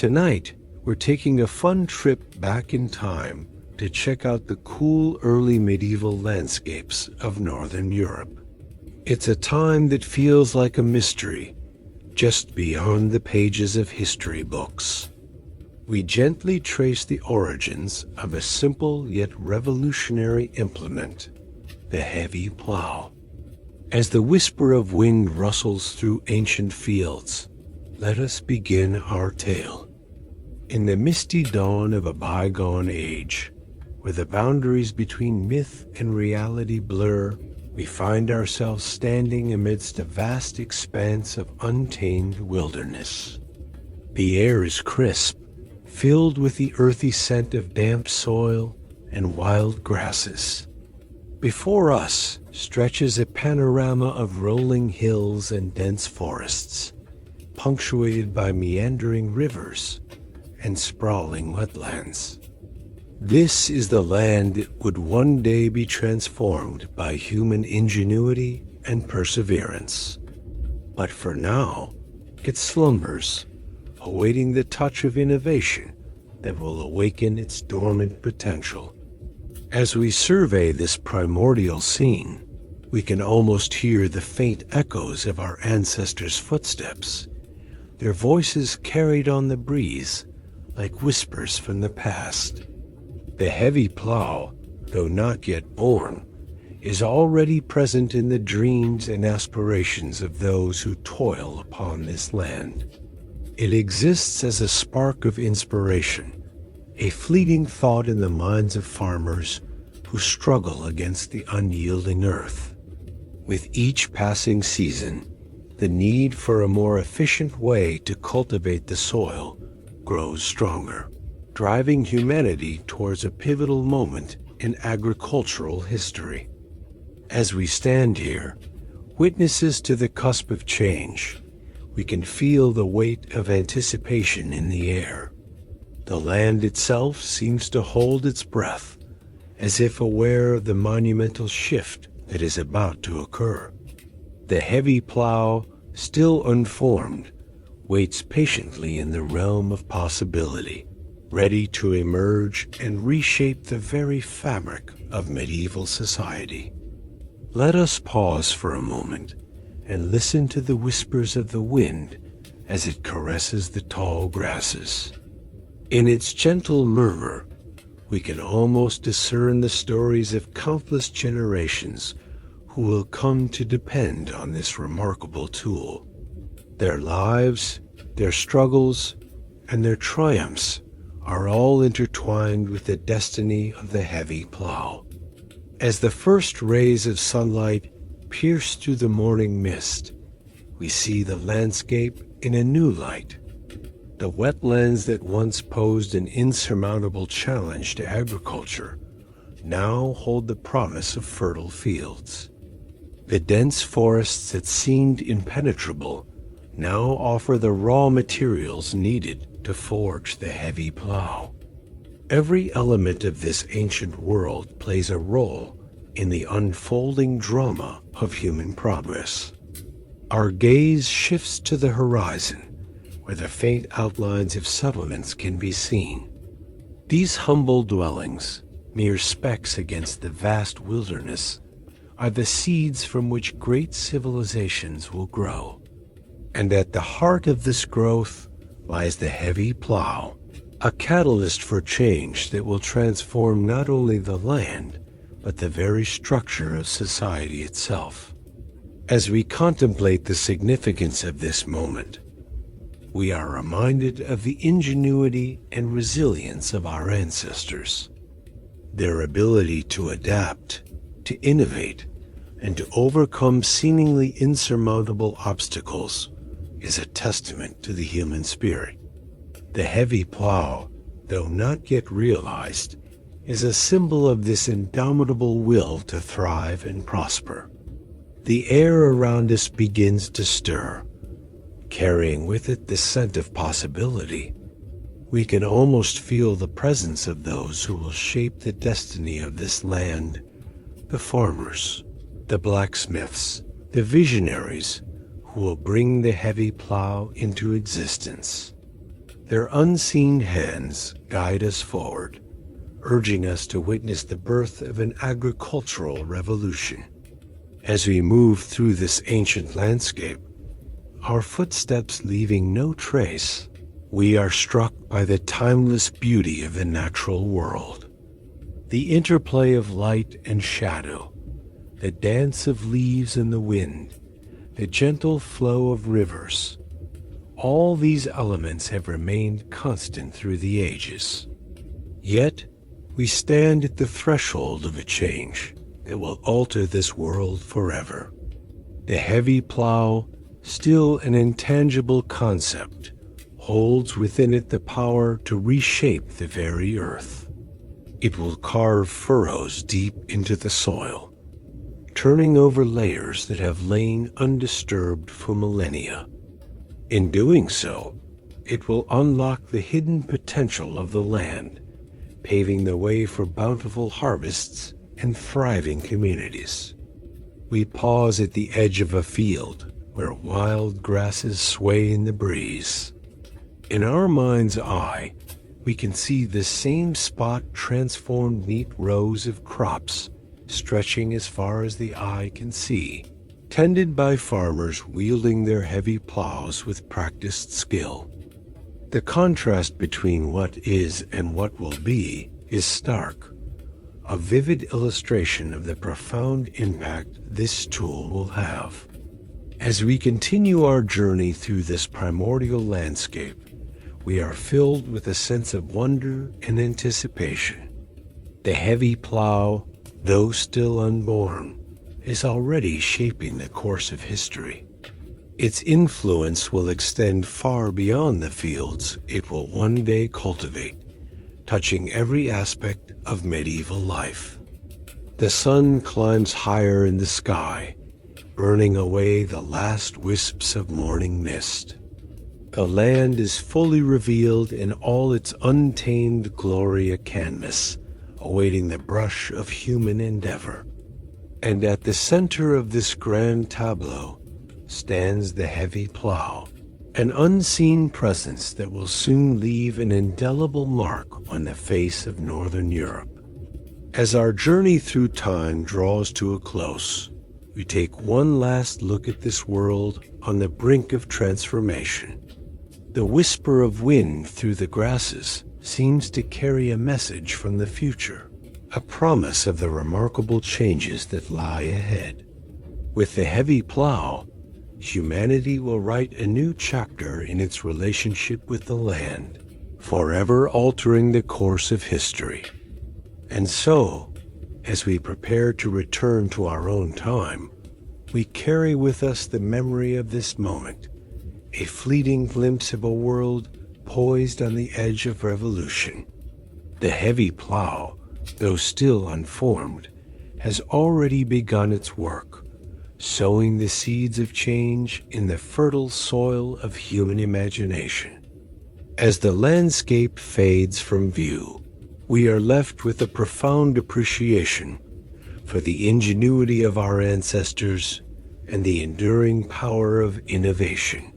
Tonight, we're taking a fun trip back in time to check out the cool early medieval landscapes of Northern Europe. It's a time that feels like a mystery, just beyond the pages of history books. We gently trace the origins of a simple yet revolutionary implement, the heavy plow. As the whisper of wind rustles through ancient fields, let us begin our tale. In the misty dawn of a bygone age, where the boundaries between myth and reality blur, we find ourselves standing amidst a vast expanse of untamed wilderness. The air is crisp, filled with the earthy scent of damp soil and wild grasses. Before us stretches a panorama of rolling hills and dense forests, punctuated by meandering rivers and sprawling wetlands. This is the land that would one day be transformed by human ingenuity and perseverance. But for now, it slumbers, awaiting the touch of innovation that will awaken its dormant potential. As we survey this primordial scene, we can almost hear the faint echoes of our ancestors' footsteps, their voices carried on the breeze like whispers from the past. The heavy plow, though not yet born, is already present in the dreams and aspirations of those who toil upon this land. It exists as a spark of inspiration, a fleeting thought in the minds of farmers who struggle against the unyielding earth. With each passing season, the need for a more efficient way to cultivate the soil grows stronger, driving humanity towards a pivotal moment in agricultural history. As we stand here, witnesses to the cusp of change, we can feel the weight of anticipation in the air. The land itself seems to hold its breath, as if aware of the monumental shift that is about to occur. The heavy plow, still unformed, waits patiently in the realm of possibility, ready to emerge and reshape the very fabric of medieval society. Let us pause for a moment and listen to the whispers of the wind as it caresses the tall grasses. In its gentle murmur, we can almost discern the stories of countless generations who will come to depend on this remarkable tool. Their lives, their struggles, and their triumphs are all intertwined with the destiny of the heavy plow. As the first rays of sunlight pierce through the morning mist, we see the landscape in a new light. The wetlands that once posed an insurmountable challenge to agriculture now hold the promise of fertile fields. The dense forests that seemed impenetrable now offer the raw materials needed to forge the heavy plow. Every element of this ancient world plays a role in the unfolding drama of human progress. Our gaze shifts to the horizon, where the faint outlines of settlements can be seen. These humble dwellings, mere specks against the vast wilderness, are the seeds from which great civilizations will grow. And at the heart of this growth lies the heavy plow, a catalyst for change that will transform not only the land, but the very structure of society itself. As we contemplate the significance of this moment, we are reminded of the ingenuity and resilience of our ancestors. Their ability to adapt, to innovate, and to overcome seemingly insurmountable obstacles is a testament to the human spirit. The heavy plow, though not yet realized, is a symbol of this indomitable will to thrive and prosper. The air around us begins to stir, carrying with it the scent of possibility. We can almost feel the presence of those who will shape the destiny of this land, the farmers, the blacksmiths, the visionaries who will bring the heavy plow into existence. Their unseen hands guide us forward, urging us to witness the birth of an agricultural revolution. As we move through this ancient landscape, our footsteps leaving no trace, we are struck by the timeless beauty of the natural world. The interplay of light and shadow, the dance of leaves in the wind, the gentle flow of rivers, all these elements have remained constant through the ages. Yet, we stand at the threshold of a change that will alter this world forever. The heavy plow, still an intangible concept, holds within it the power to reshape the very earth. It will carve furrows deep into the soil, turning over layers that have lain undisturbed for millennia. In doing so, it will unlock the hidden potential of the land, paving the way for bountiful harvests and thriving communities. We pause at the edge of a field where wild grasses sway in the breeze. In our mind's eye, we can see the same spot transformed neat rows of crops stretching as far as the eye can see, tended by farmers wielding their heavy plows with practiced skill. The contrast between what is and what will be is stark, a vivid illustration of the profound impact this tool will have. As we continue our journey through this primordial landscape, we are filled with a sense of wonder and anticipation. The heavy plow, though still unborn, is already shaping the course of history. Its influence will extend far beyond the fields it will one day cultivate, touching every aspect of medieval life. The sun climbs higher in the sky, burning away the last wisps of morning mist. The land is fully revealed in all its untamed glory, a canvas, awaiting the brush of human endeavor. And at the center of this grand tableau stands the heavy plow, an unseen presence that will soon leave an indelible mark on the face of Northern Europe. As our journey through time draws to a close, we take one last look at this world on the brink of transformation. The whisper of wind through the grasses seems to carry a message from the future, a promise of the remarkable changes that lie ahead. With the heavy plow, humanity will write a new chapter in its relationship with the land, forever altering the course of history. And so, as we prepare to return to our own time, we carry with us the memory of this moment, a fleeting glimpse of a world poised on the edge of revolution. The heavy plow, though still unformed, has already begun its work, sowing the seeds of change in the fertile soil of human imagination. As the landscape fades from view, we are left with a profound appreciation for the ingenuity of our ancestors and the enduring power of innovation.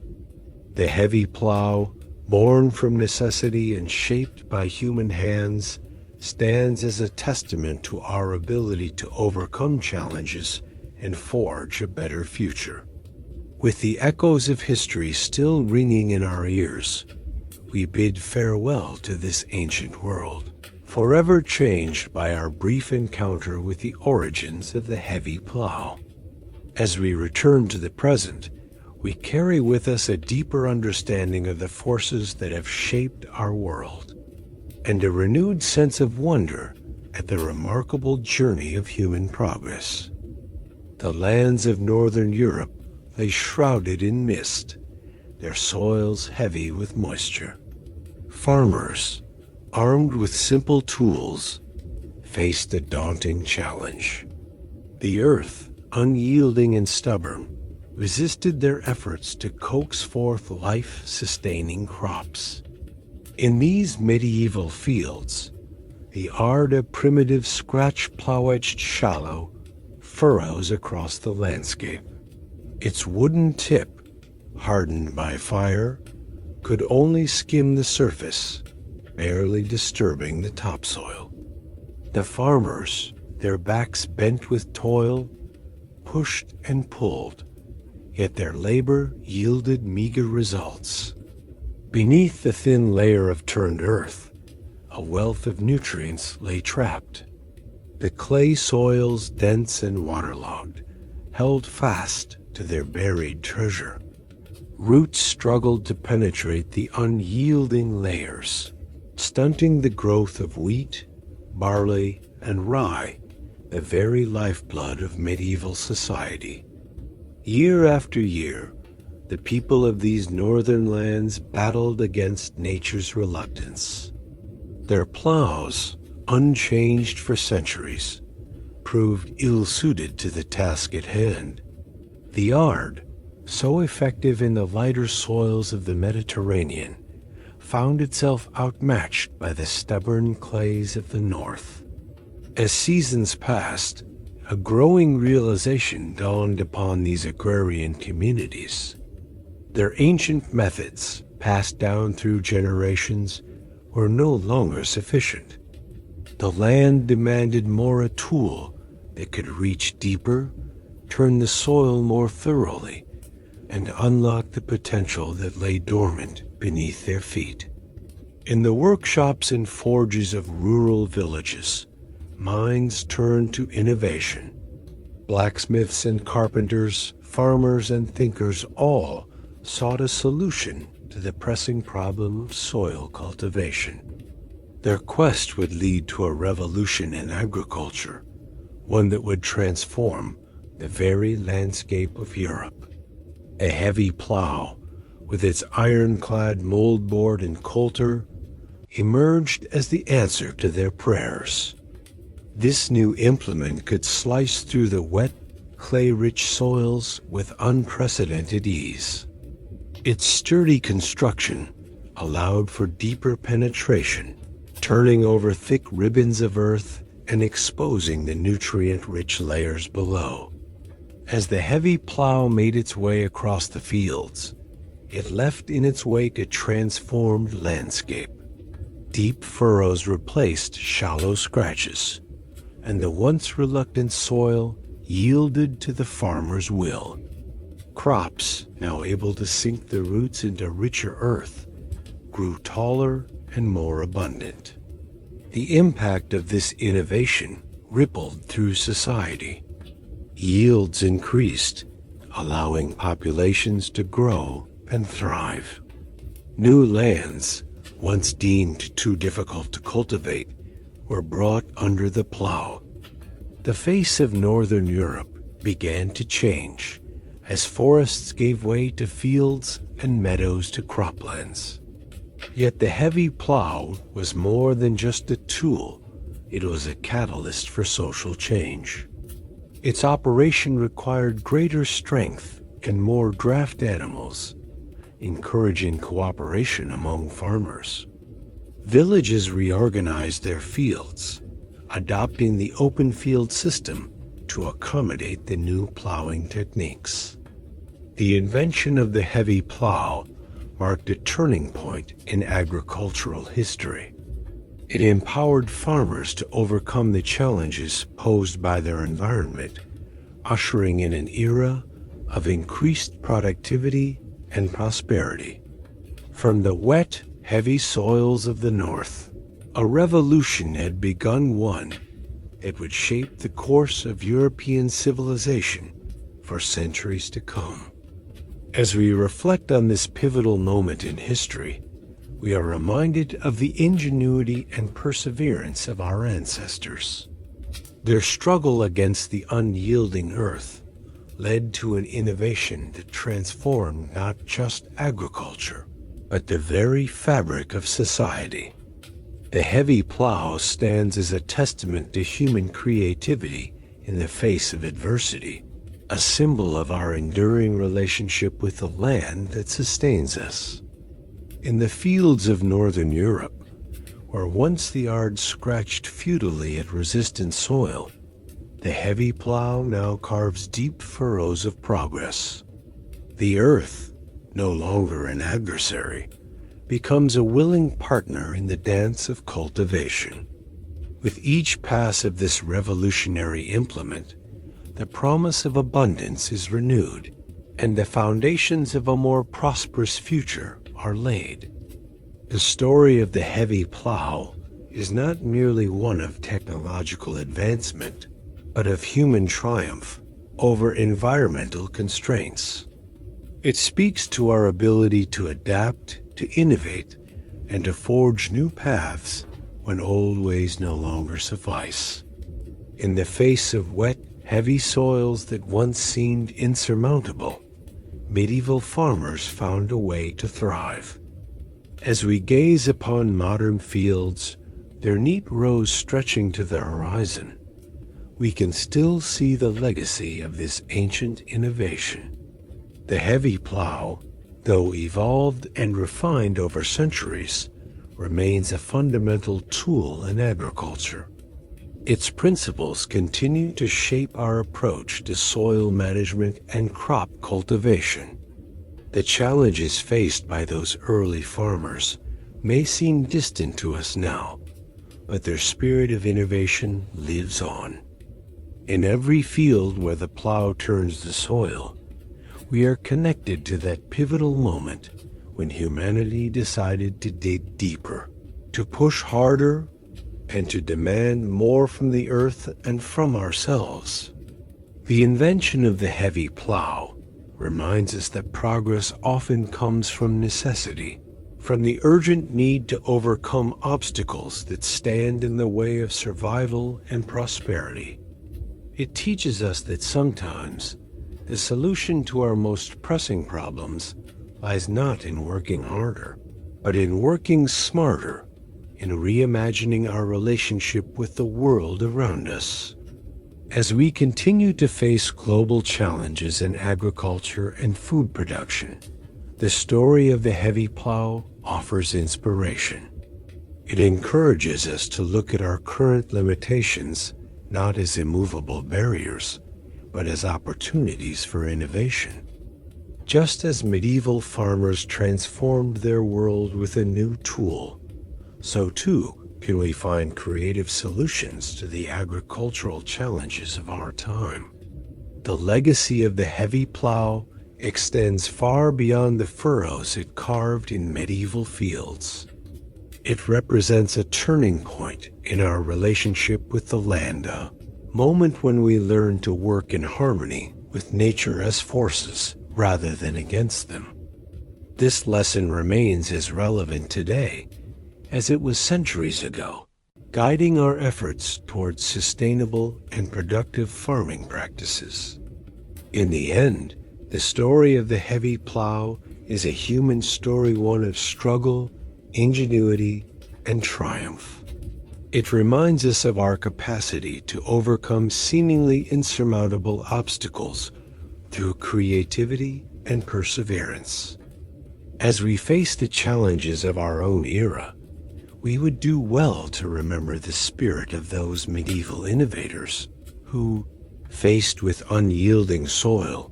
The heavy plow, born from necessity and shaped by human hands, stands as a testament to our ability to overcome challenges and forge a better future. With the echoes of history still ringing in our ears, we bid farewell to this ancient world, forever changed by our brief encounter with the origins of the heavy plow. As we return to the present, we carry with us a deeper understanding of the forces that have shaped our world, and a renewed sense of wonder at the remarkable journey of human progress. The lands of Northern Europe lay shrouded in mist, their soils heavy with moisture. Farmers, armed with simple tools, faced a daunting challenge. The earth, unyielding and stubborn, resisted their efforts to coax forth life-sustaining crops. In these medieval fields, the Arda primitive scratch-plow-edged shallow furrows across the landscape. Its wooden tip, hardened by fire, could only skim the surface, barely disturbing the topsoil. The farmers, their backs bent with toil, pushed and pulled, yet their labor yielded meager results. Beneath the thin layer of turned earth, a wealth of nutrients lay trapped. The clay soils, dense and waterlogged, held fast to their buried treasure. Roots struggled to penetrate the unyielding layers, stunting the growth of wheat, barley, and rye, the very lifeblood of medieval society. Year after year, the people of these northern lands battled against nature's reluctance. Their plows, unchanged for centuries, proved ill-suited to the task at hand. The ard, so effective in the lighter soils of the Mediterranean, found itself outmatched by the stubborn clays of the north. As seasons passed, a growing realization dawned upon these agrarian communities. Their ancient methods, passed down through generations, were no longer sufficient. The land demanded more a tool that could reach deeper, turn the soil more thoroughly, and unlock the potential that lay dormant beneath their feet. In the workshops and forges of rural villages, minds turned to innovation. Blacksmiths and carpenters, farmers and thinkers all sought a solution to the pressing problem of soil cultivation. Their quest would lead to a revolution in agriculture, one that would transform the very landscape of Europe. A heavy plow, with its ironclad moldboard and coulter, emerged as the answer to their prayers. This new implement could slice through the wet, clay-rich soils with unprecedented ease. Its sturdy construction allowed for deeper penetration, turning over thick ribbons of earth and exposing the nutrient-rich layers below. As the heavy plow made its way across the fields, it left in its wake a transformed landscape. Deep furrows replaced shallow scratches, and the once reluctant soil yielded to the farmer's will. Crops, now able to sink their roots into richer earth, grew taller and more abundant. The impact of this innovation rippled through society. Yields increased, allowing populations to grow and thrive. New lands, once deemed too difficult to cultivate, were brought under the plow. The face of northern Europe began to change as forests gave way to fields and meadows to croplands. Yet the heavy plow was more than just a tool. It was a catalyst for social change. Its operation required greater strength and more draft animals, encouraging cooperation among farmers. Villages reorganized their fields, adopting the open field system to accommodate the new plowing techniques. The invention of the heavy plow marked a turning point in agricultural history. It empowered farmers to overcome the challenges posed by their environment, ushering in an era of increased productivity and prosperity. From the wet, heavy soils of the north, a revolution had begun, one that would shape the course of European civilization for centuries to come. As we reflect on this pivotal moment in history, we are reminded of the ingenuity and perseverance of our ancestors. Their struggle against the unyielding earth led to an innovation that transformed not just agriculture, but the very fabric of society. The heavy plow stands as a testament to human creativity in the face of adversity, a symbol of our enduring relationship with the land that sustains us. In the fields of northern Europe, where once the ard scratched futilely at resistant soil, the heavy plow now carves deep furrows of progress. The earth, no longer an adversary, becomes a willing partner in the dance of cultivation. With each pass of this revolutionary implement, the promise of abundance is renewed, and the foundations of a more prosperous future are laid. The story of the heavy plow is not merely one of technological advancement, but of human triumph over environmental constraints. It speaks to our ability to adapt, to innovate, and to forge new paths when old ways no longer suffice. In the face of wet, heavy soils that once seemed insurmountable, medieval farmers found a way to thrive. As we gaze upon modern fields, their neat rows stretching to the horizon, we can still see the legacy of this ancient innovation. The heavy plow, though evolved and refined over centuries, remains a fundamental tool in agriculture. Its principles continue to shape our approach to soil management and crop cultivation. The challenges faced by those early farmers may seem distant to us now, but their spirit of innovation lives on. In every field where the plow turns the soil, we are connected to that pivotal moment when humanity decided to dig deeper, to push harder, and to demand more from the earth and from ourselves. The invention of the heavy plow reminds us that progress often comes from necessity, from the urgent need to overcome obstacles that stand in the way of survival and prosperity. It teaches us that sometimes the solution to our most pressing problems lies not in working harder, but in working smarter, in reimagining our relationship with the world around us. As we continue to face global challenges in agriculture and food production, the story of the heavy plow offers inspiration. It encourages us to look at our current limitations not as immovable barriers, but as opportunities for innovation. Just as medieval farmers transformed their world with a new tool, so too can we find creative solutions to the agricultural challenges of our time. The legacy of the heavy plow extends far beyond the furrows it carved in medieval fields. It represents a turning point in our relationship with the land, a moment when we learn to work in harmony with nature as forces rather than against them. This lesson remains as relevant today as it was centuries ago, guiding our efforts towards sustainable and productive farming practices. In the end, the story of the heavy plow is a human story, one of struggle, ingenuity, and triumph. It reminds us of our capacity to overcome seemingly insurmountable obstacles through creativity and perseverance. As we face the challenges of our own era, we would do well to remember the spirit of those medieval innovators who, faced with unyielding soil,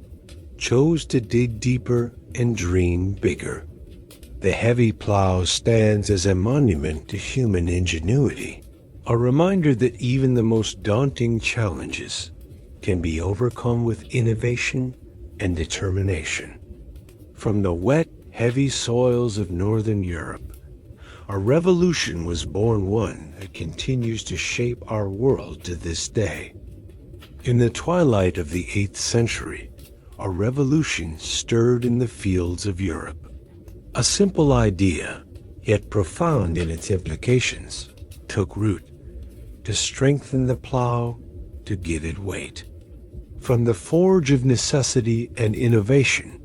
chose to dig deeper and dream bigger. The heavy plow stands as a monument to human ingenuity, a reminder that even the most daunting challenges can be overcome with innovation and determination. From the wet, heavy soils of Northern Europe, a revolution was born, one that continues to shape our world to this day. In the twilight of the 8th century, a revolution stirred in the fields of Europe. A simple idea, yet profound in its implications, took root: to strengthen the plow, to give it weight. From the forge of necessity and innovation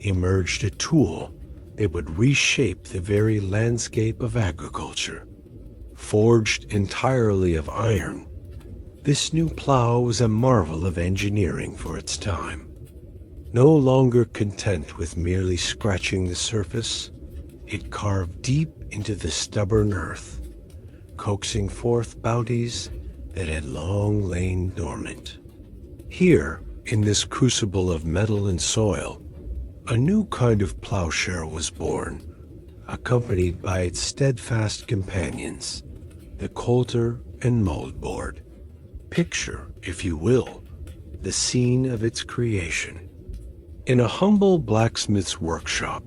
emerged a tool that would reshape the very landscape of agriculture. Forged entirely of iron, this new plow was a marvel of engineering for its time. No longer content with merely scratching the surface, it carved deep into the stubborn earth, coaxing forth bounties that had long lain dormant. Here, in this crucible of metal and soil, a new kind of plowshare was born, accompanied by its steadfast companions, the coulter and moldboard. Picture, if you will, the scene of its creation. In a humble blacksmith's workshop,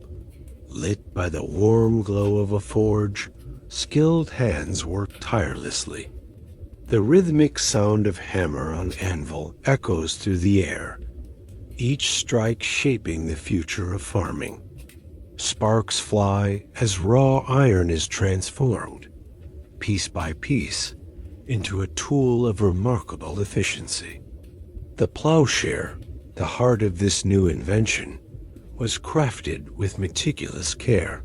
lit by the warm glow of a forge, skilled hands work tirelessly. The rhythmic sound of hammer on anvil echoes through the air, each strike shaping the future of farming. Sparks fly as raw iron is transformed, piece by piece, into a tool of remarkable efficiency. The plowshare, the heart of this new invention, was crafted with meticulous care.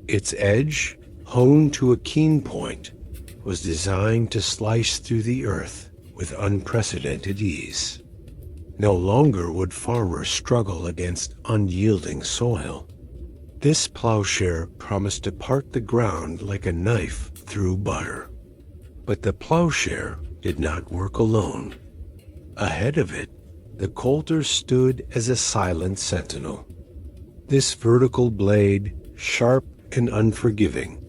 Its edge, honed to a keen point, was designed to slice through the earth with unprecedented ease. No longer would farmers struggle against unyielding soil. This plowshare promised to part the ground like a knife through butter. But the plowshare did not work alone. Ahead of it, the coulter stood as a silent sentinel. This vertical blade, sharp and unforgiving,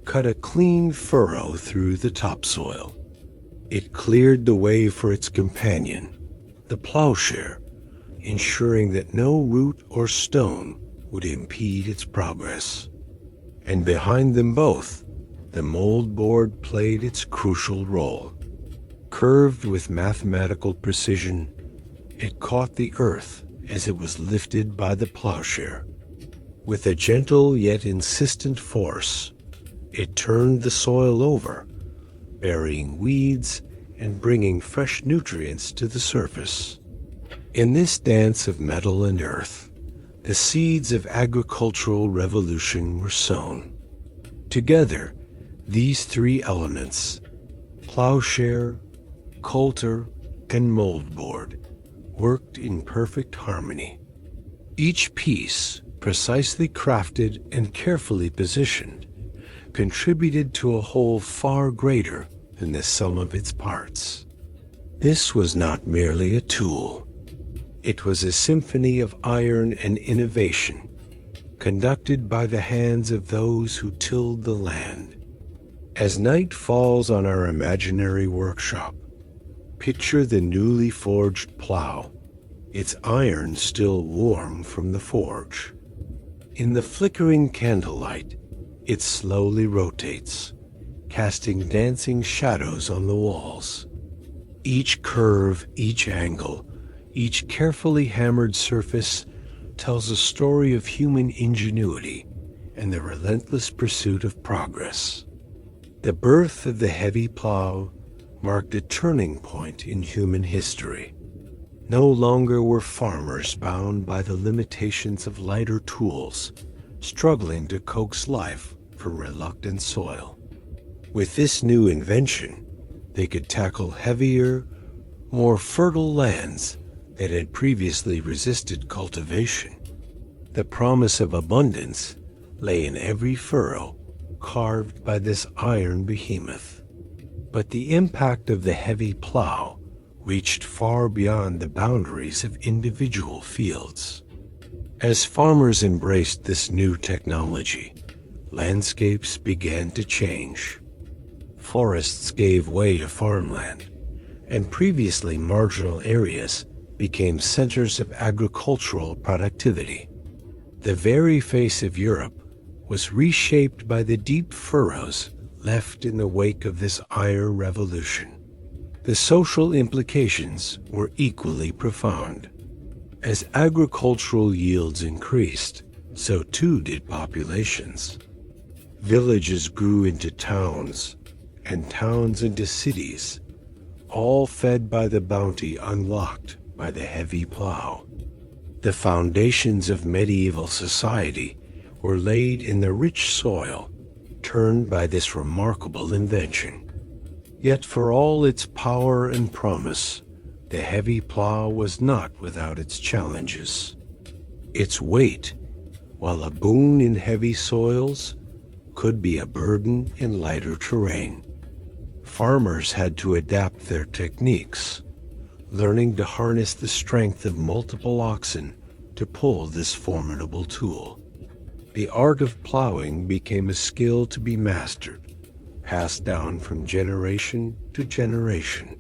cut a clean furrow through the topsoil. It cleared the way for its companion, the plowshare, ensuring that no root or stone would impede its progress. And behind them both, the moldboard played its crucial role. Curved with mathematical precision, it caught the earth as it was lifted by the plowshare. With a gentle yet insistent force, it turned the soil over, burying weeds and bringing fresh nutrients to the surface. In this dance of metal and earth, the seeds of agricultural revolution were sown. Together, these three elements, plowshare, coulter, and moldboard, worked in perfect harmony. Each piece, precisely crafted and carefully positioned, contributed to a whole far greater than the sum of its parts. This was not merely a tool. It was a symphony of iron and innovation, conducted by the hands of those who tilled the land. As night falls on our imaginary workshop, picture the newly forged plow, its iron still warm from the forge. In the flickering candlelight, it slowly rotates, casting dancing shadows on the walls. Each curve, each angle, each carefully hammered surface tells a story of human ingenuity and the relentless pursuit of progress. The birth of the heavy plow marked a turning point in human history. No longer were farmers bound by the limitations of lighter tools, struggling to coax life from reluctant soil. With this new invention, they could tackle heavier, more fertile lands that had previously resisted cultivation. The promise of abundance lay in every furrow carved by this iron behemoth. But the impact of the heavy plow reached far beyond the boundaries of individual fields. As farmers embraced this new technology, landscapes began to change. Forests gave way to farmland, and previously marginal areas became centers of agricultural productivity. The very face of Europe was reshaped by the deep furrows left in the wake of this iron revolution. The social implications were equally profound. As agricultural yields increased, so too did populations. Villages grew into towns, and towns into cities, all fed by the bounty unlocked by the heavy plow. The foundations of medieval society were laid in the rich soil turned by this remarkable invention. Yet for all its power and promise, the heavy plow was not without its challenges. Its weight, while a boon in heavy soils, could be a burden in lighter terrain. Farmers had to adapt their techniques, learning to harness the strength of multiple oxen to pull this formidable tool. The art of plowing became a skill to be mastered, passed down from generation to generation.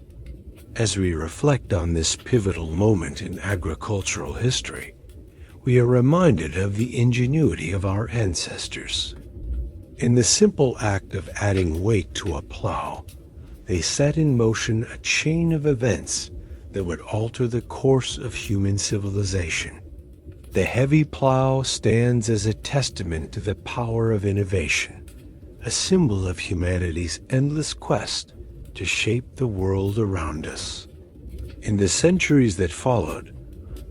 As we reflect on this pivotal moment in agricultural history, we are reminded of the ingenuity of our ancestors. In the simple act of adding weight to a plow, they set in motion a chain of events that would alter the course of human civilization. The heavy plow stands as a testament to the power of innovation, a symbol of humanity's endless quest to shape the world around us. In the centuries that followed,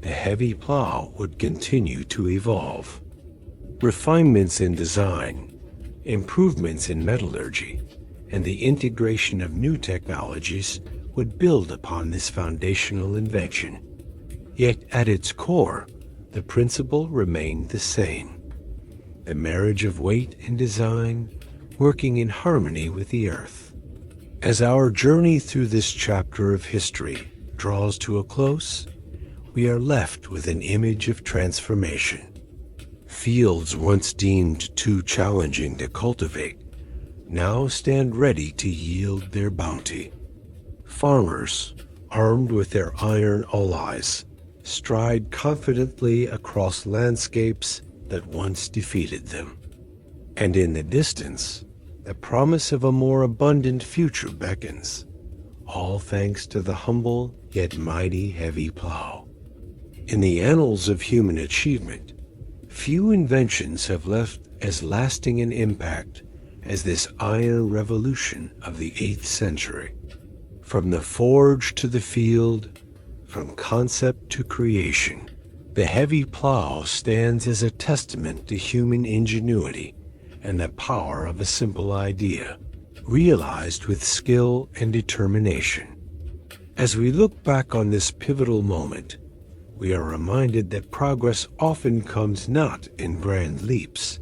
the heavy plow would continue to evolve. Refinements in design, improvements in metallurgy, and the integration of new technologies would build upon this foundational invention. Yet at its core, the principle remained the same: the marriage of weight and design working in harmony with the earth. As our journey through this chapter of history draws to a close, we are left with an image of transformation. Fields once deemed too challenging to cultivate now stand ready to yield their bounty. Farmers, armed with their iron allies, stride confidently across landscapes that once defeated them. And in the distance, the promise of a more abundant future beckons, all thanks to the humble yet mighty heavy plow. In the annals of human achievement, few inventions have left as lasting an impact as this iron revolution of the 8th century. From the forge to the field, from concept to creation, the heavy plow stands as a testament to human ingenuity and the power of a simple idea, realized with skill and determination. As we look back on this pivotal moment, we are reminded that progress often comes not in grand leaps,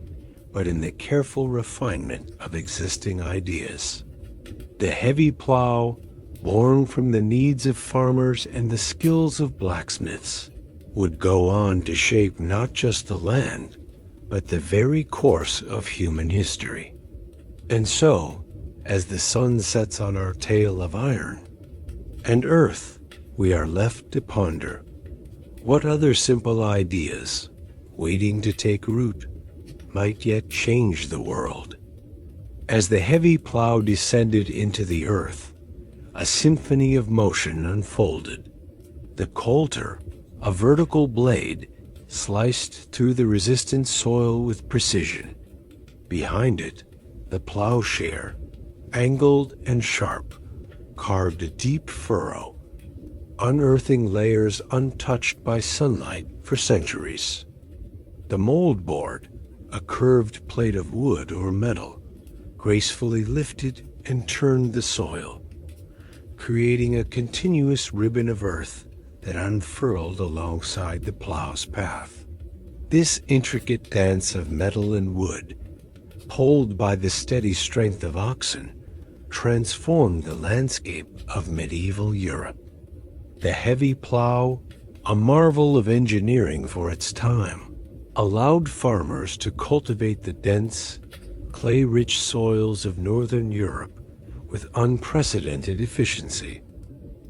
but in the careful refinement of existing ideas. The heavy plow, born from the needs of farmers and the skills of blacksmiths, would go on to shape not just the land, but the very course of human history. And so, as the sun sets on our tale of iron and earth, we are left to ponder, what other simple ideas, waiting to take root, might yet change the world? As the heavy plow descended into the earth, a symphony of motion unfolded. The coulter, a vertical blade, sliced through the resistant soil with precision. Behind it, the plowshare, angled and sharp, carved a deep furrow, unearthing layers untouched by sunlight for centuries. The mold board, a curved plate of wood or metal, gracefully lifted and turned the soil, creating a continuous ribbon of earth that unfurled alongside the plow's path. This intricate dance of metal and wood, pulled by the steady strength of oxen, transformed the landscape of medieval Europe. The heavy plow, a marvel of engineering for its time, allowed farmers to cultivate the dense, clay-rich soils of northern Europe with unprecedented efficiency.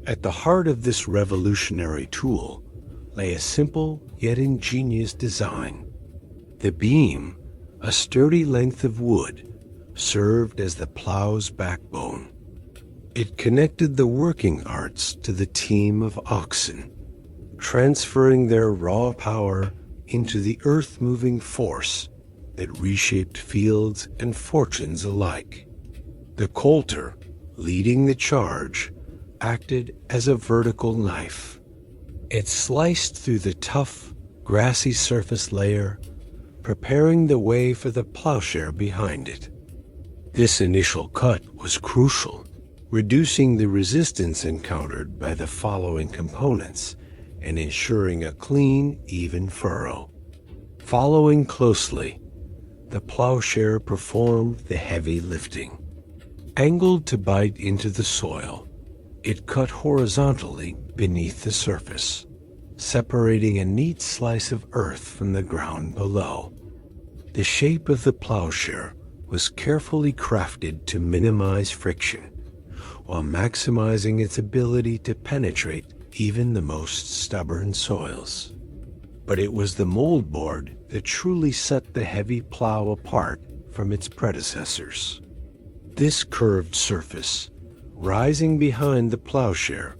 At the heart of this revolutionary tool lay a simple yet ingenious design. The beam, a sturdy length of wood, served as the plow's backbone. It connected the working arts to the team of oxen, transferring their raw power into the earth-moving force that reshaped fields and fortunes alike. The coulter, leading the charge, acted as a vertical knife. It sliced through the tough, grassy surface layer, preparing the way for the plowshare behind it. This initial cut was crucial, reducing the resistance encountered by the following components and ensuring a clean, even furrow. Following closely, the plowshare performed the heavy lifting. Angled to bite into the soil, it cut horizontally beneath the surface, separating a neat slice of earth from the ground below. The shape of the plowshare was carefully crafted to minimize friction, while maximizing its ability to penetrate even the most stubborn soils. But it was the moldboard that truly set the heavy plow apart from its predecessors. This curved surface, rising behind the plowshare,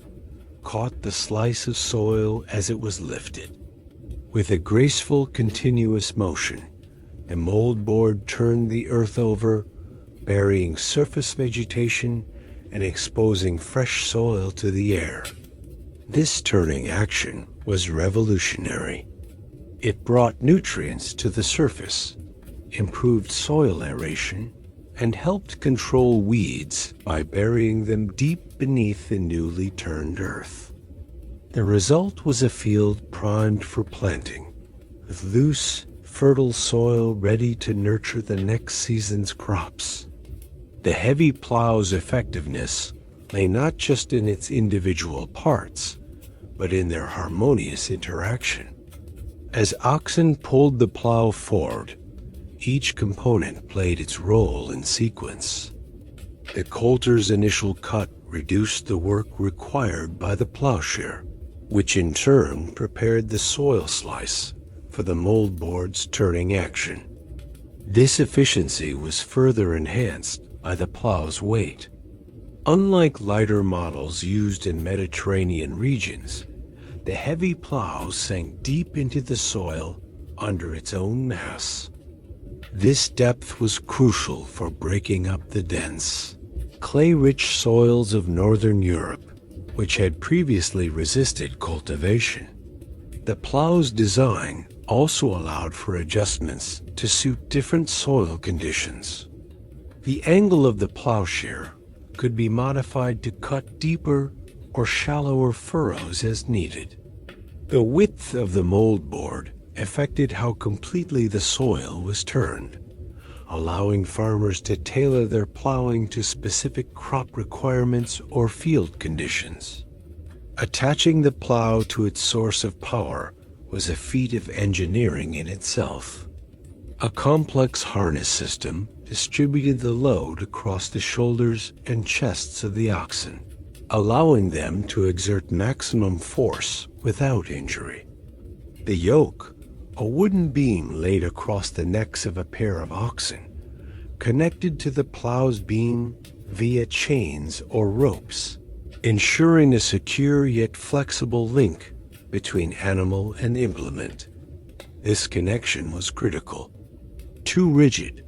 caught the slice of soil as it was lifted. With a graceful, continuous motion, the moldboard turned the earth over, burying surface vegetation and exposing fresh soil to the air. This turning action was revolutionary. It brought nutrients to the surface, improved soil aeration, and helped control weeds by burying them deep beneath the newly turned earth. The result was a field primed for planting, with loose, fertile soil ready to nurture the next season's crops. The heavy plow's effectiveness lay not just in its individual parts, but in their harmonious interaction. As oxen pulled the plow forward, each component played its role in sequence. The coulter's initial cut reduced the work required by the plowshare, which in turn prepared the soil slice for the moldboard's turning action. This efficiency was further enhanced by the plow's weight. Unlike lighter models used in Mediterranean regions, the heavy plow sank deep into the soil under its own mass. This depth was crucial for breaking up the dense, clay-rich soils of northern Europe, which had previously resisted cultivation. The plow's design also allowed for adjustments to suit different soil conditions. The angle of the plowshare could be modified to cut deeper or shallower furrows as needed. The width of the moldboard affected how completely the soil was turned, allowing farmers to tailor their plowing to specific crop requirements or field conditions. Attaching the plow to its source of power was a feat of engineering in itself. A complex harness system distributed the load across the shoulders and chests of the oxen, allowing them to exert maximum force without injury. The yoke, a wooden beam laid across the necks of a pair of oxen, connected to the plow's beam via chains or ropes, ensuring a secure yet flexible link between animal and implement. This connection was critical. Too rigid,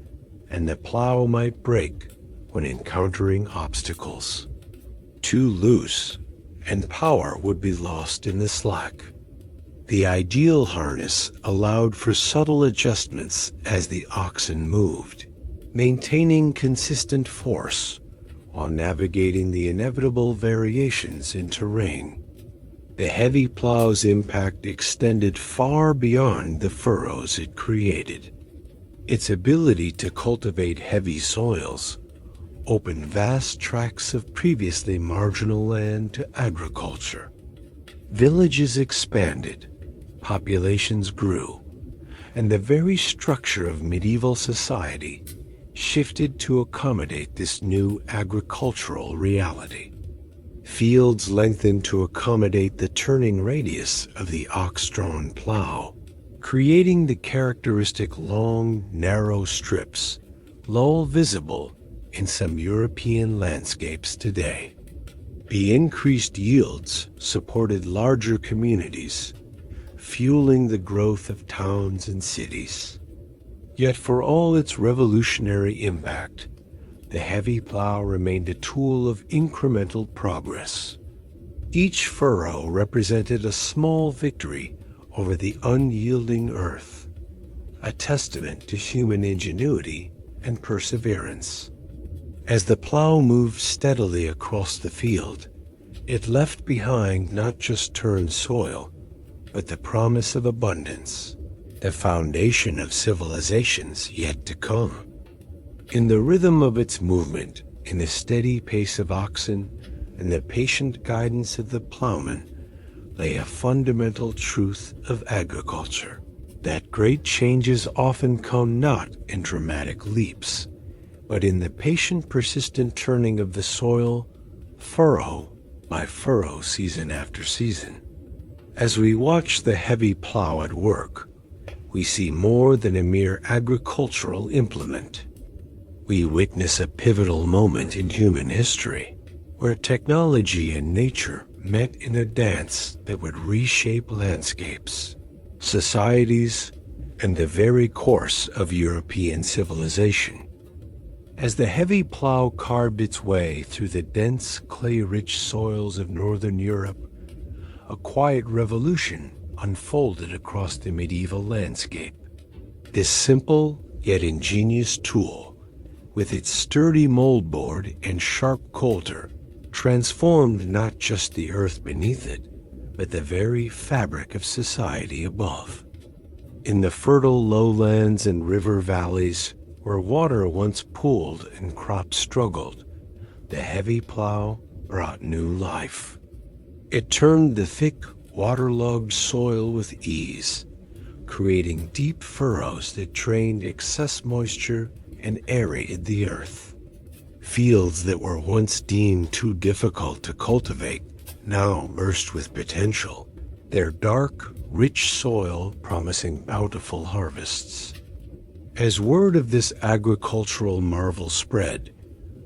and the plow might break when encountering obstacles. Too loose, and power would be lost in the slack. The ideal harness allowed for subtle adjustments as the oxen moved, maintaining consistent force while navigating the inevitable variations in terrain. The heavy plow's impact extended far beyond the furrows it created. Its ability to cultivate heavy soils opened vast tracts of previously marginal land to agriculture. Villages expanded, populations grew, and the very structure of medieval society shifted to accommodate this new agricultural reality. Fields lengthened to accommodate the turning radius of the ox-drawn plow, creating the characteristic long, narrow strips, lull visible in some European landscapes today. The increased yields supported larger communities, fueling the growth of towns and cities. Yet for all its revolutionary impact, the heavy plow remained a tool of incremental progress. Each furrow represented a small victory over the unyielding earth, a testament to human ingenuity and perseverance. As the plow moved steadily across the field, it left behind not just turned soil, but the promise of abundance, the foundation of civilizations yet to come. In the rhythm of its movement, in the steady pace of oxen, and the patient guidance of the plowman, lay a fundamental truth of agriculture. that great changes often come not in dramatic leaps, but in the patient, persistent turning of the soil, furrow by furrow, season after season. As we watch the heavy plow at work, we see more than a mere agricultural implement. We witness a pivotal moment in human history, where technology and nature met in a dance that would reshape landscapes, societies, and the very course of European civilization. As the heavy plow carved its way through the dense, clay-rich soils of northern Europe, a quiet revolution unfolded across the medieval landscape. This simple yet ingenious tool, with its sturdy moldboard and sharp coulter, transformed not just the earth beneath it, but the very fabric of society above. In the fertile lowlands and river valleys, where water once pooled and crops struggled, the heavy plow brought new life. It turned the thick, waterlogged soil with ease, creating deep furrows that drained excess moisture and aerated the earth. Fields that were once deemed too difficult to cultivate now burst with potential, their dark, rich soil promising bountiful harvests. As word of this agricultural marvel spread,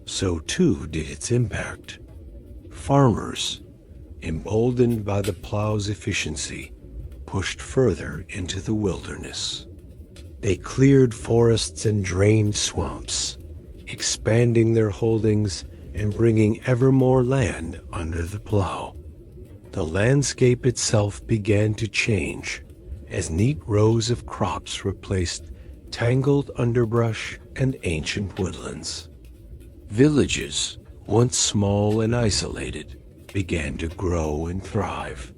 so too did its impact. Farmers, emboldened by the plow's efficiency, pushed further into the wilderness. They cleared forests and drained swamps, expanding their holdings and bringing ever more land under the plow. The landscape itself began to change as neat rows of crops replaced tangled underbrush and ancient woodlands. Villages, once small and isolated, began to grow and thrive.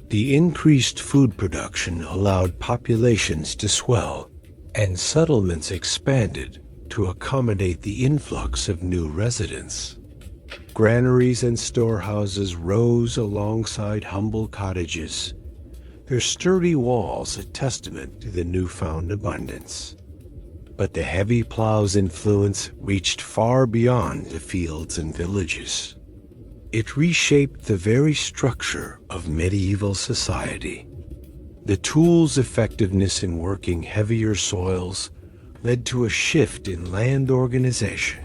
The increased food production allowed populations to swell, and settlements expanded to accommodate the influx of new residents. Granaries and storehouses rose alongside humble cottages, their sturdy walls a testament to the newfound abundance. But the heavy plow's influence reached far beyond the fields and villages. It reshaped the very structure of medieval society. The tool's effectiveness in working heavier soils led to a shift in land organization.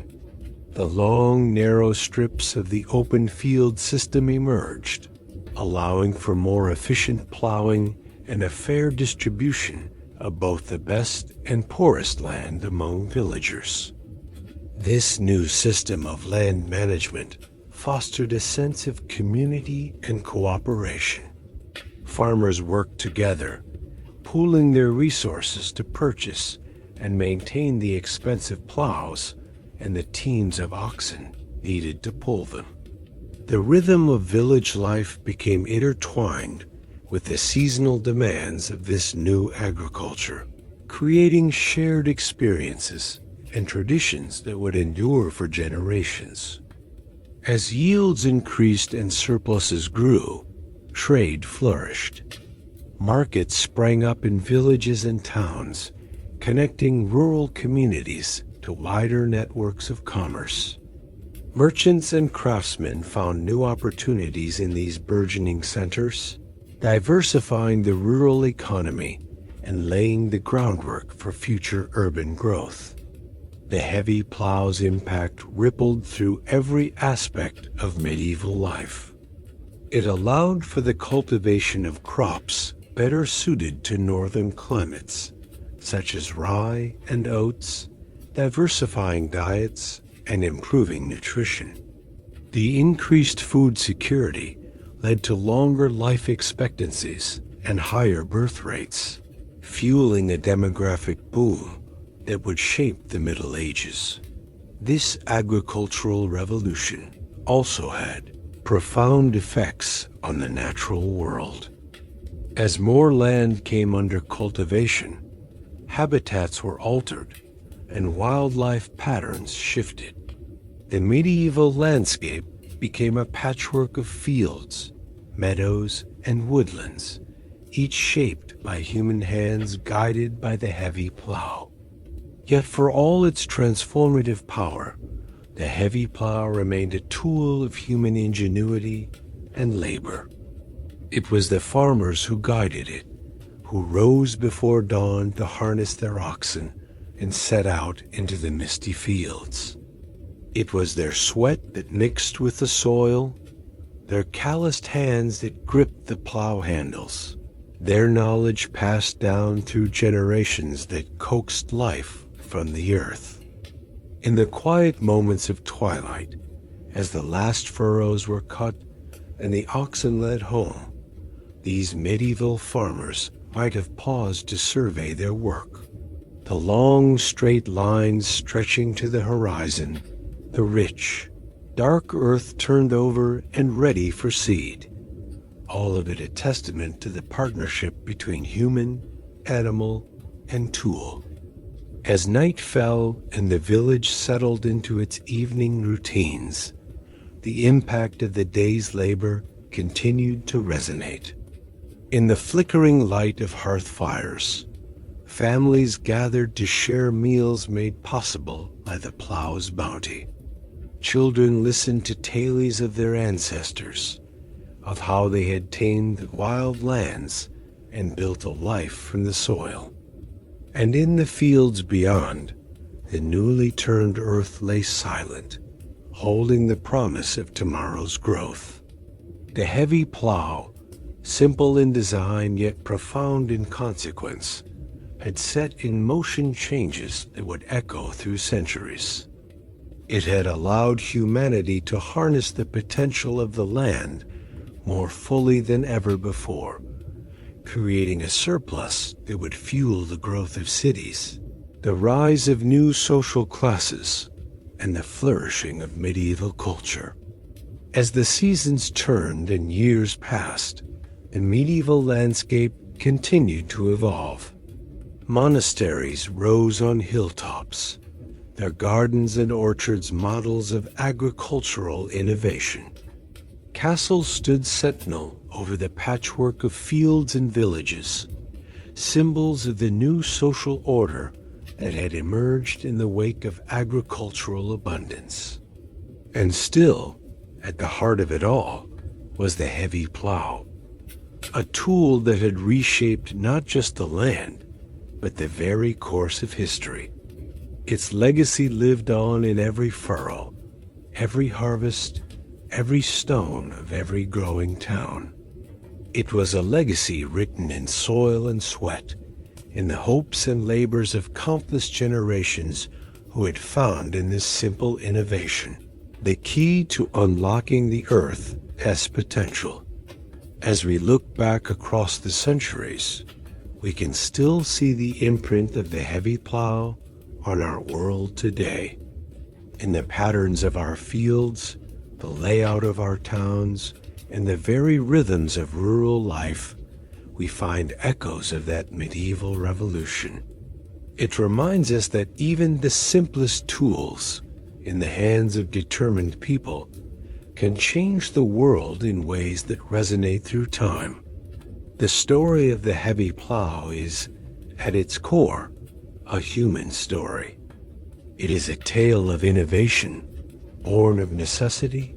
The long, narrow strips of the open field system emerged, allowing for more efficient plowing and a fair distribution of both the best and poorest land among villagers. This new system of land management fostered a sense of community and cooperation. Farmers worked together, pooling their resources to purchase and maintain the expensive plows and the teams of oxen needed to pull them. The rhythm of village life became intertwined with the seasonal demands of this new agriculture, creating shared experiences and traditions that would endure for generations. As yields increased and surpluses grew, trade flourished. Markets sprang up in villages and towns, connecting rural communities to wider networks of commerce. Merchants and craftsmen found new opportunities in these burgeoning centers, diversifying the rural economy and laying the groundwork for future urban growth. The heavy plow's impact rippled through every aspect of medieval life. It allowed for the cultivation of crops better suited to northern climates, such as rye and oats, diversifying diets and improving nutrition. The increased food security led to longer life expectancies and higher birth rates, fueling a demographic boom that would shape the Middle Ages. This agricultural revolution also had profound effects on the natural world. As more land came under cultivation, habitats were altered and wildlife patterns shifted. The medieval landscape became a patchwork of fields, meadows, and woodlands, each shaped by human hands guided by the heavy plow. Yet for all its transformative power, the heavy plow remained a tool of human ingenuity and labor. It was the farmers who guided it, who rose before dawn to harness their oxen and set out into the misty fields. It was their sweat that mixed with the soil, their calloused hands that gripped the plow handles, their knowledge passed down through generations that coaxed life from the earth. In the quiet moments of twilight, as the last furrows were cut and the oxen led home, these medieval farmers might have paused to survey their work. The long, straight lines stretching to the horizon, the rich, dark earth turned over and ready for seed, all of it a testament to the partnership between human, animal, and tool. As night fell and the village settled into its evening routines, the impact of the day's labor continued to resonate. In the flickering light of hearth fires, families gathered to share meals made possible by the plow's bounty. Children listened to tales of their ancestors, of how they had tamed the wild lands and built a life from the soil. And in the fields beyond, the newly turned earth lay silent, holding the promise of tomorrow's growth. The heavy plow, simple in design yet profound in consequence, had set in motion changes that would echo through centuries. It had allowed humanity to harness the potential of the land more fully than ever before, creating a surplus that would fuel the growth of cities, the rise of new social classes, and the flourishing of medieval culture. As the seasons turned and years passed, the medieval landscape continued to evolve. Monasteries rose on hilltops, their gardens and orchards models of agricultural innovation. Castles stood sentinel over the patchwork of fields and villages, symbols of the new social order that had emerged in the wake of agricultural abundance. And still, at the heart of it all, was the heavy plow, a tool that had reshaped not just the land, but the very course of history. Its legacy lived on in every furrow, every harvest, every stone of every growing town. It was a legacy written in soil and sweat, in the hopes and labors of countless generations who had found in this simple innovation the key to unlocking the earth as potential. As we look back across the centuries, we can still see the imprint of the heavy plow on our world today. In the patterns of our fields, the layout of our towns, and the very rhythms of rural life, we find echoes of that medieval revolution. It reminds us that even the simplest tools in the hands of determined people can change the world in ways that resonate through time. The story of the heavy plow is, at its core, a human story. It is a tale of innovation, born of necessity,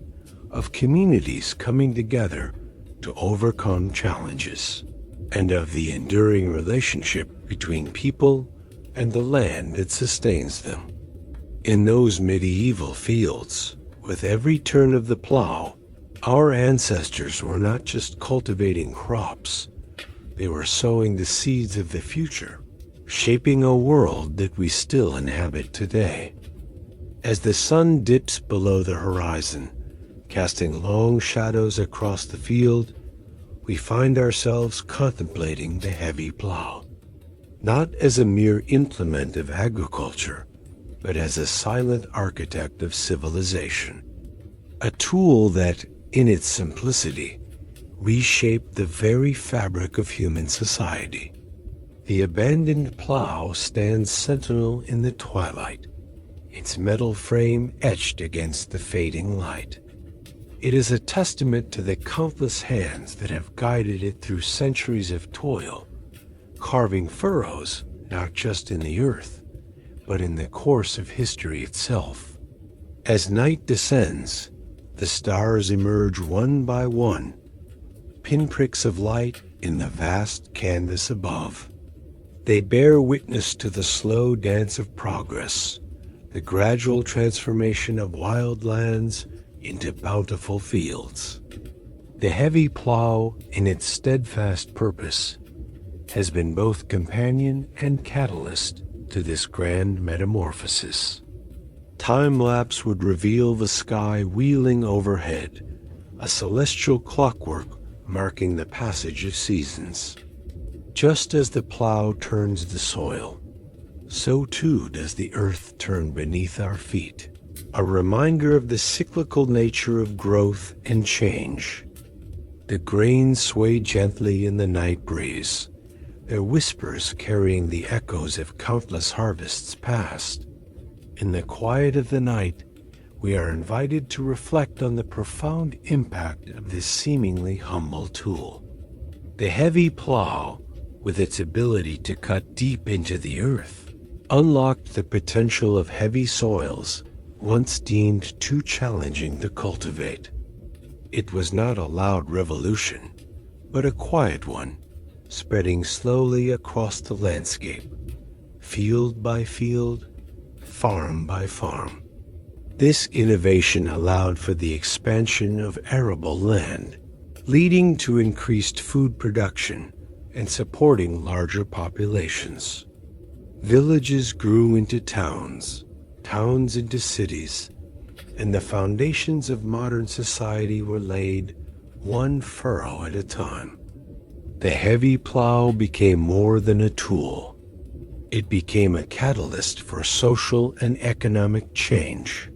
of communities coming together to overcome challenges, and of the enduring relationship between people and the land that sustains them. In those medieval fields, with every turn of the plow, our ancestors were not just cultivating crops, they were sowing the seeds of the future, shaping a world that we still inhabit today. As the sun dips below the horizon, casting long shadows across the field, we find ourselves contemplating the heavy plow, not as a mere implement of agriculture, but as a silent architect of civilization, a tool that, in its simplicity, reshaped the very fabric of human society. The abandoned plow stands sentinel in the twilight, its metal frame etched against the fading light. It is a testament to the countless hands that have guided it through centuries of toil, carving furrows not just in the earth, but in the course of history itself. As night descends, the stars emerge one by one, pinpricks of light in the vast canvas above. They bear witness to the slow dance of progress, the gradual transformation of wild lands into bountiful fields. The heavy plow, in its steadfast purpose, has been both companion and catalyst to this grand metamorphosis. Time-lapse would reveal the sky wheeling overhead, a celestial clockwork marking the passage of seasons. Just as the plow turns the soil, so too does the earth turn beneath our feet, a reminder of the cyclical nature of growth and change. The grains sway gently in the night breeze, their whispers carrying the echoes of countless harvests past. In the quiet of the night, we are invited to reflect on the profound impact of this seemingly humble tool. The heavy plow, with its ability to cut deep into the earth, unlocked the potential of heavy soils once deemed too challenging to cultivate. It was not a loud revolution, but a quiet one, spreading slowly across the landscape, field by field, farm by farm. This innovation allowed for the expansion of arable land, leading to increased food production and supporting larger populations. Villages grew into towns, towns into cities, and the foundations of modern society were laid one furrow at a time. The heavy plow became more than a tool. It became a catalyst for social and economic change.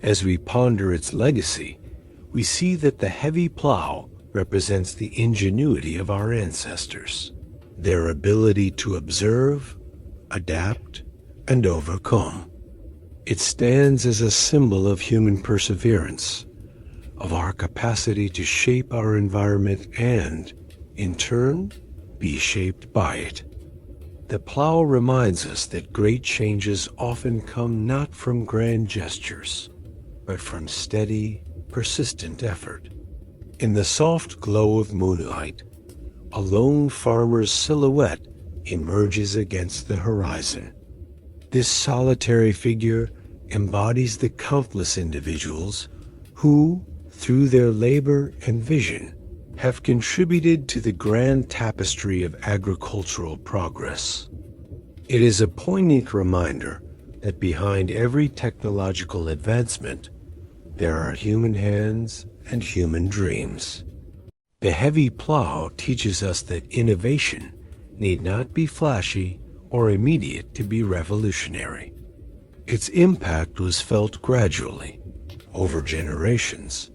As we ponder its legacy, we see that the heavy plow represents the ingenuity of our ancestors, their ability to observe, adapt, and overcome. It stands as a symbol of human perseverance, of our capacity to shape our environment and, in turn, be shaped by it. The plow reminds us that great changes often come not from grand gestures, but from steady, persistent effort. In the soft glow of moonlight, a lone farmer's silhouette emerges against the horizon. This solitary figure embodies the countless individuals who, through their labor and vision, have contributed to the grand tapestry of agricultural progress. It is a poignant reminder that behind every technological advancement, there are human hands and human dreams. The heavy plow teaches us that innovation need not be flashy or immediate to be revolutionary. Its impact was felt gradually, over generations,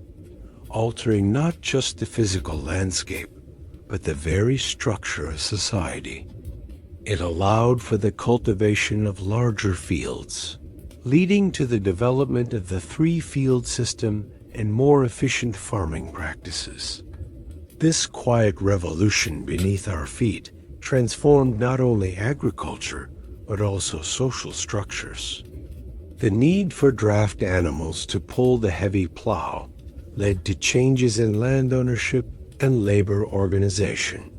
altering not just the physical landscape, but the very structure of society. It allowed for the cultivation of larger fields, leading to the development of the three-field system and more efficient farming practices. This quiet revolution beneath our feet transformed not only agriculture, but also social structures. The need for draft animals to pull the heavy plow led to changes in land ownership and labor organization.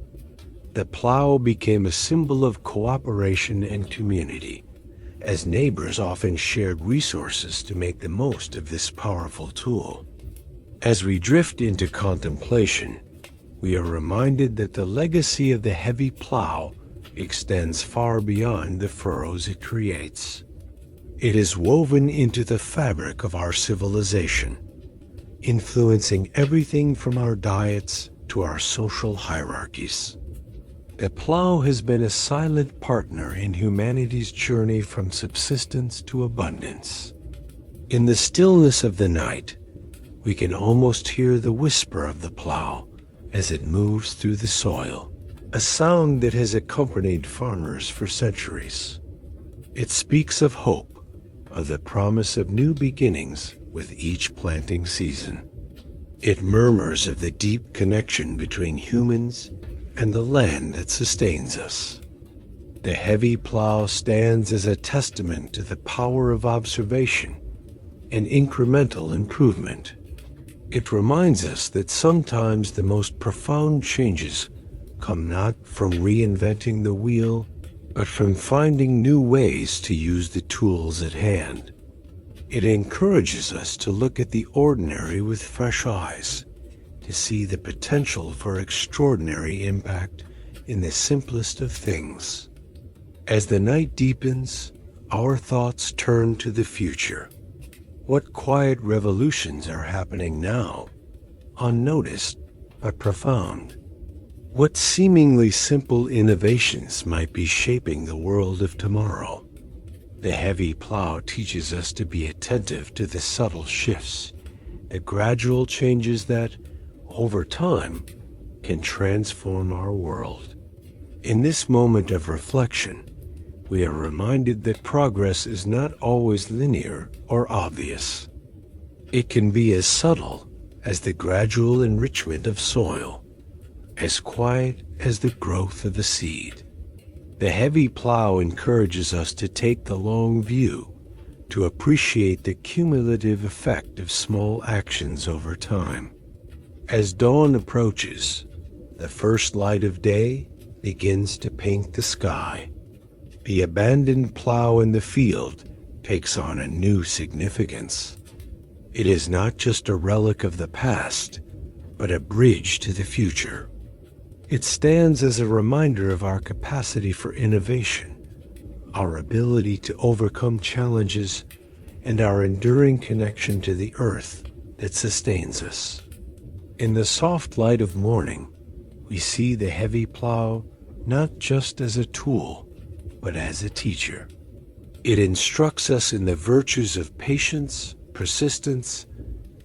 The plow became a symbol of cooperation and community, as neighbors often shared resources to make the most of this powerful tool. As we drift into contemplation, we are reminded that the legacy of the heavy plow extends far beyond the furrows it creates. It is woven into the fabric of our civilization, influencing everything from our diets to our social hierarchies. The plow has been a silent partner in humanity's journey from subsistence to abundance. In the stillness of the night, we can almost hear the whisper of the plow as it moves through the soil, a sound that has accompanied farmers for centuries. It speaks of hope, of the promise of new beginnings with each planting season. It murmurs of the deep connection between humans and the land that sustains us. The heavy plow stands as a testament to the power of observation and incremental improvement. It reminds us that sometimes the most profound changes come not from reinventing the wheel, but from finding new ways to use the tools at hand. It encourages us to look at the ordinary with fresh eyes, to see the potential for extraordinary impact in the simplest of things. As the night deepens, our thoughts turn to the future. What quiet revolutions are happening now, unnoticed but profound? What seemingly simple innovations might be shaping the world of tomorrow? The heavy plow teaches us to be attentive to the subtle shifts, the gradual changes that, over time, can transform our world. In this moment of reflection, we are reminded that progress is not always linear or obvious. It can be as subtle as the gradual enrichment of soil, as quiet as the growth of a seed. The heavy plow encourages us to take the long view, to appreciate the cumulative effect of small actions over time. As dawn approaches, the first light of day begins to paint the sky. The abandoned plow in the field takes on a new significance. It is not just a relic of the past, but a bridge to the future. It stands as a reminder of our capacity for innovation, our ability to overcome challenges, and our enduring connection to the earth that sustains us. In the soft light of morning, we see the heavy plow not just as a tool, but as a teacher. It instructs us in the virtues of patience, persistence,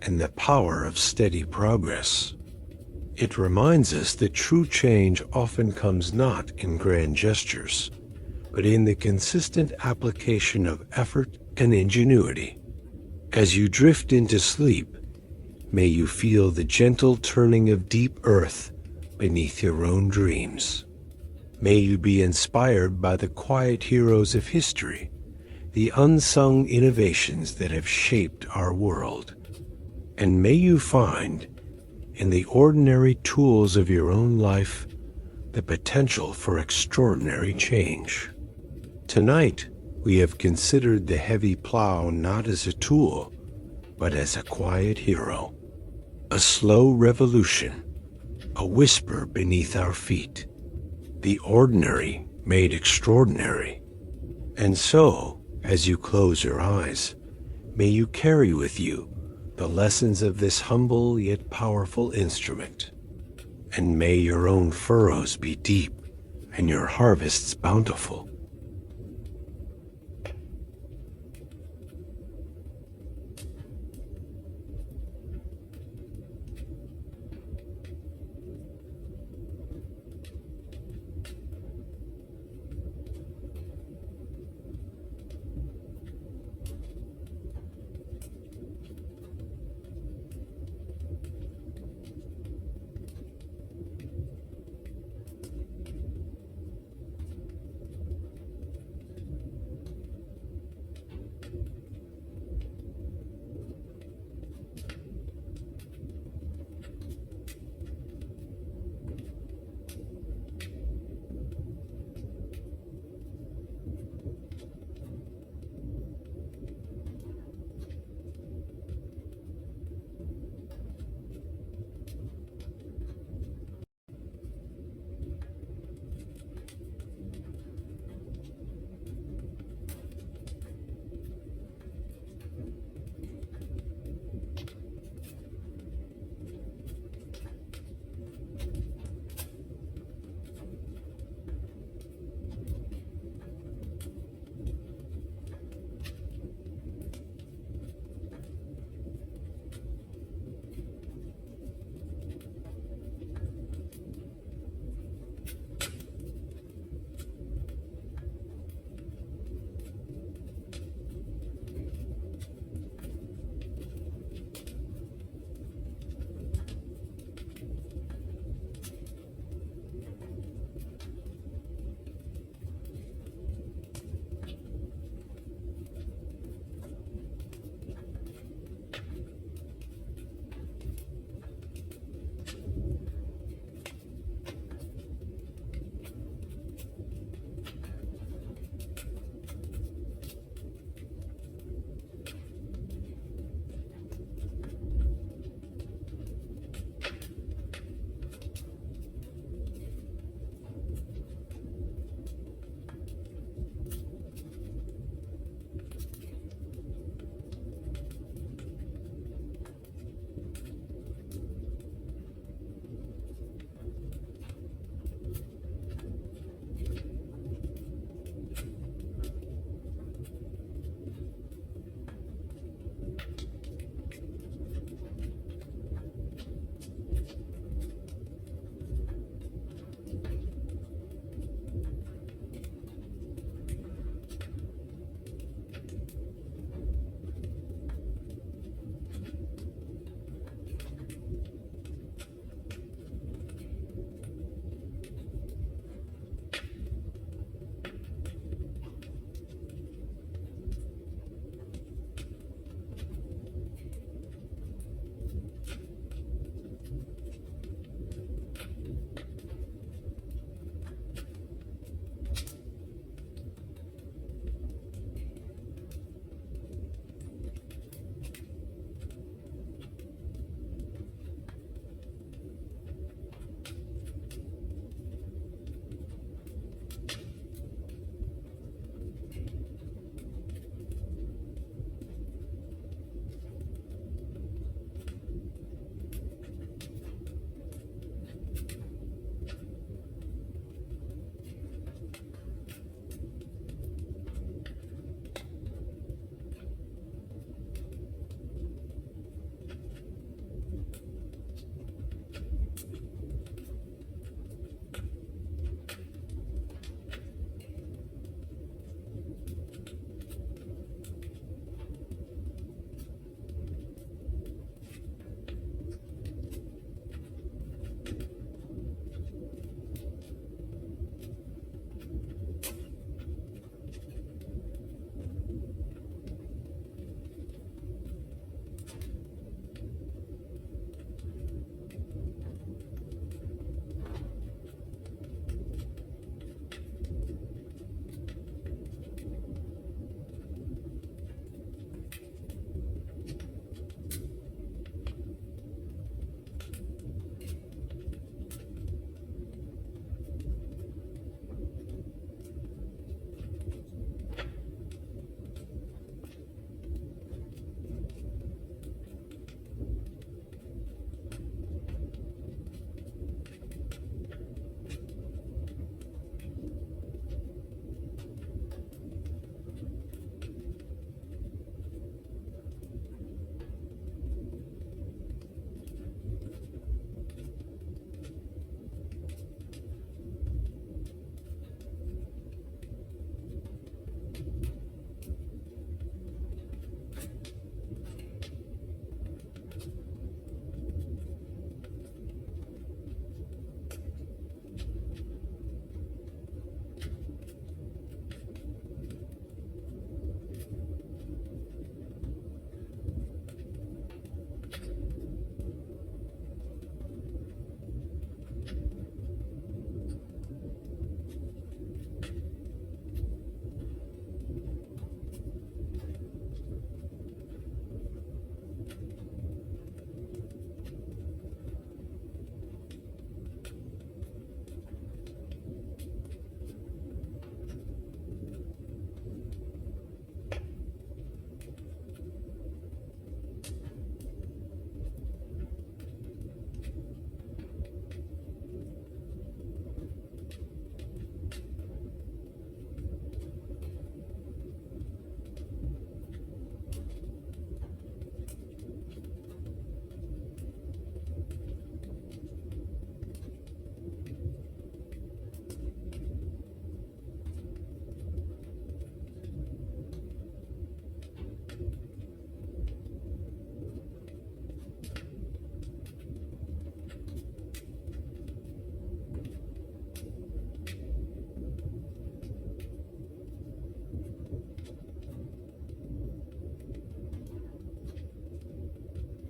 and the power of steady progress. It reminds us that true change often comes not in grand gestures, but in the consistent application of effort and ingenuity. As you drift into sleep, may you feel the gentle turning of deep earth beneath your own dreams. May you be inspired by the quiet heroes of history, the unsung innovations that have shaped our world. And may you find, in the ordinary tools of your own life, the potential for extraordinary change. Tonight, we have considered the heavy plow not as a tool, but as a quiet hero, a slow revolution, a whisper beneath our feet, the ordinary made extraordinary. And so, as you close your eyes, may you carry with you the lessons of this humble yet powerful instrument. And may your own furrows be deep and your harvests bountiful.